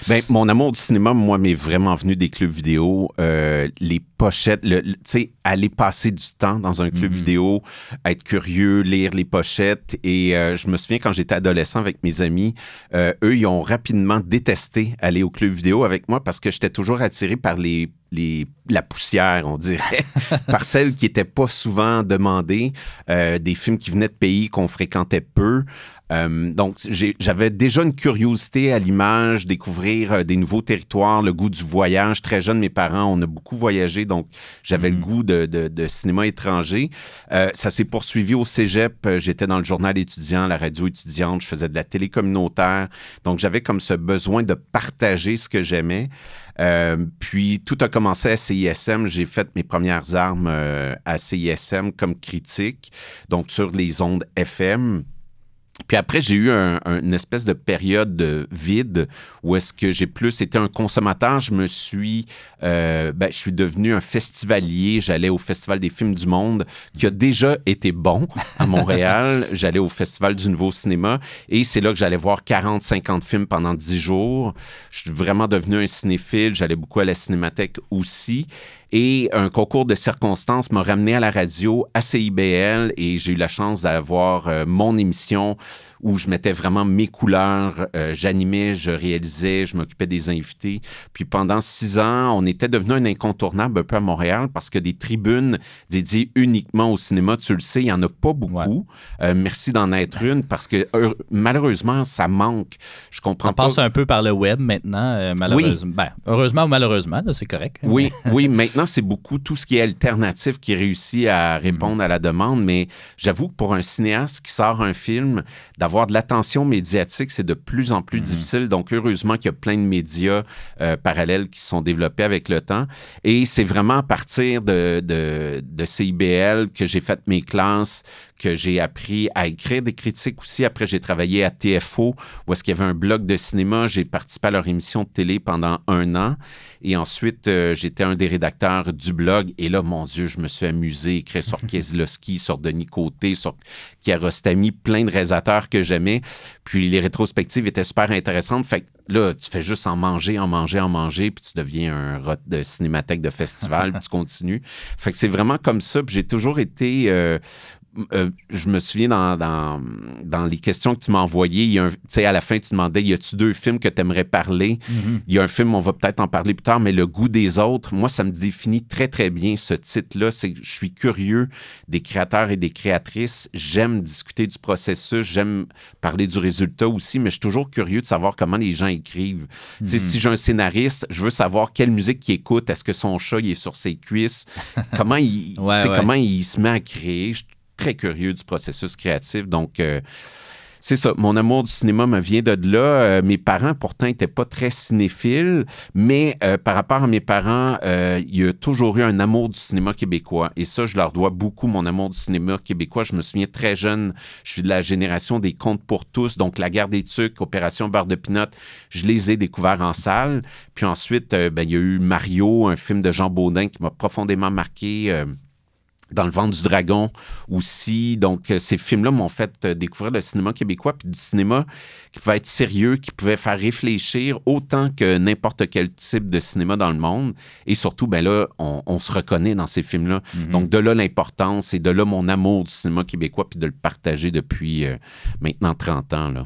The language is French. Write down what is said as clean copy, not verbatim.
Ben, mon amour du cinéma, moi, m'est vraiment venu des clubs vidéo. Les pochettes, tu sais, aller passer du temps dans un club vidéo, être curieux, lire les pochettes. Et je me souviens quand j'étais adolescent avec mes amis, eux, ils ont rapidement détesté aller au club vidéo avec moi parce que j'étais toujours attiré par la poussière, on dirait, par celles qui n'étaient pas souvent demandées, des films qui venaient de pays qu'on fréquentait peu. Donc, j'avais déjà une curiosité à l'image, découvrir des nouveaux territoires, le goût du voyage. Très jeune, mes parents, on a beaucoup voyagé, donc j'avais le goût de cinéma étranger. Ça s'est poursuivi au cégep. J'étais dans le journal étudiant, la radio étudiante. Je faisais de la télé communautaire. Donc, j'avais comme ce besoin de partager ce que j'aimais. Puis, tout a commencé à CISM. J'ai fait mes premières armes à CISM comme critique, donc sur les ondes FM. Puis après, j'ai eu une espèce de période de vide où est-ce que j'ai plus été un consommateur. Je suis devenu un festivalier. J'allais au Festival des films du monde, qui a déjà été bon à Montréal. J'allais au Festival du Nouveau Cinéma et c'est là que j'allais voir 40, 50 films pendant 10 jours. Je suis vraiment devenu un cinéphile. J'allais beaucoup à la Cinémathèque aussi. Et un concours de circonstances m'a ramené à la radio, à CIBL, et j'ai eu la chance d'avoir mon émission où je mettais vraiment mes couleurs, j'animais, je réalisais, je m'occupais des invités. Puis pendant 6 ans, on était devenu un incontournable un peu à Montréal parce que des tribunes dédiées uniquement au cinéma, tu le sais, il n'y en a pas beaucoup. Ouais. Merci d'en être une parce que malheureusement, ça manque. Je comprends pas. On passe un peu par le web maintenant, malheureusement. Oui. Ben, heureusement ou malheureusement, là, c'est correct. Oui, oui, maintenant, c'est beaucoup tout ce qui est alternatif qui réussit à répondre à la demande, mais j'avoue que pour un cinéaste qui sort un film, d'avoir de l'attention médiatique, c'est de plus en plus difficile. Donc, heureusement qu'il y a plein de médias parallèles qui sont développés avec le temps. Et c'est vraiment à partir de CIBL que j'ai fait mes classes, que j'ai appris à écrire des critiques aussi. Après, j'ai travaillé à TFO, où est-ce qu'il y avait un blog de cinéma. J'ai participé à leur émission de télé pendant 1 an. Et ensuite, j'étais un des rédacteurs du blog. Et là, mon Dieu, je me suis amusé, écrire sur Kieslowski, sur Denis Côté, sur Kiarostami, plein de réalisateurs que j'aimais. Puis les rétrospectives étaient super intéressantes. Fait que là, tu fais juste en manger, puis tu deviens un rot de cinémathèque de festival, puis tu continues. Fait que c'est vraiment comme ça. Puis j'ai toujours été... je me souviens dans les questions que tu m'as envoyées, à la fin, tu demandais, y a-tu 2 films que tu aimerais parler? Il y a un film, on va peut-être en parler plus tard, mais Le goût des autres, moi, ça me définit très, très bien ce titre-là. C'est que je suis curieux des créateurs et des créatrices. J'aime discuter du processus, j'aime parler du résultat aussi, mais je suis toujours curieux de savoir comment les gens écrivent. Si j'ai un scénariste, je veux savoir quelle musique il écoute. Est-ce que son chat, il est sur ses cuisses? Comment comment il se met à créer? Très curieux du processus créatif. Donc, c'est ça. Mon amour du cinéma me vient de là. Mes parents, pourtant, n'étaient pas très cinéphiles, mais par rapport à mes parents, il y a toujours eu un amour du cinéma québécois. Et ça, je leur dois beaucoup, mon amour du cinéma québécois. Je me souviens très jeune, je suis de la génération des Contes pour tous, donc La Guerre des Tucs, Opération Beurre de Pinot, je les ai découverts en salle. Puis ensuite, il y a eu Mario, un film de Jean Baudin qui m'a profondément marqué. Dans le ventre du dragon aussi. Donc, ces films-là m'ont fait découvrir le cinéma québécois, puis du cinéma qui pouvait être sérieux, qui pouvait faire réfléchir autant que n'importe quel type de cinéma dans le monde. Et surtout, ben là, on se reconnaît dans ces films-là. Donc, de là l'importance et de là mon amour du cinéma québécois, puis de le partager depuis maintenant 30 ans, là.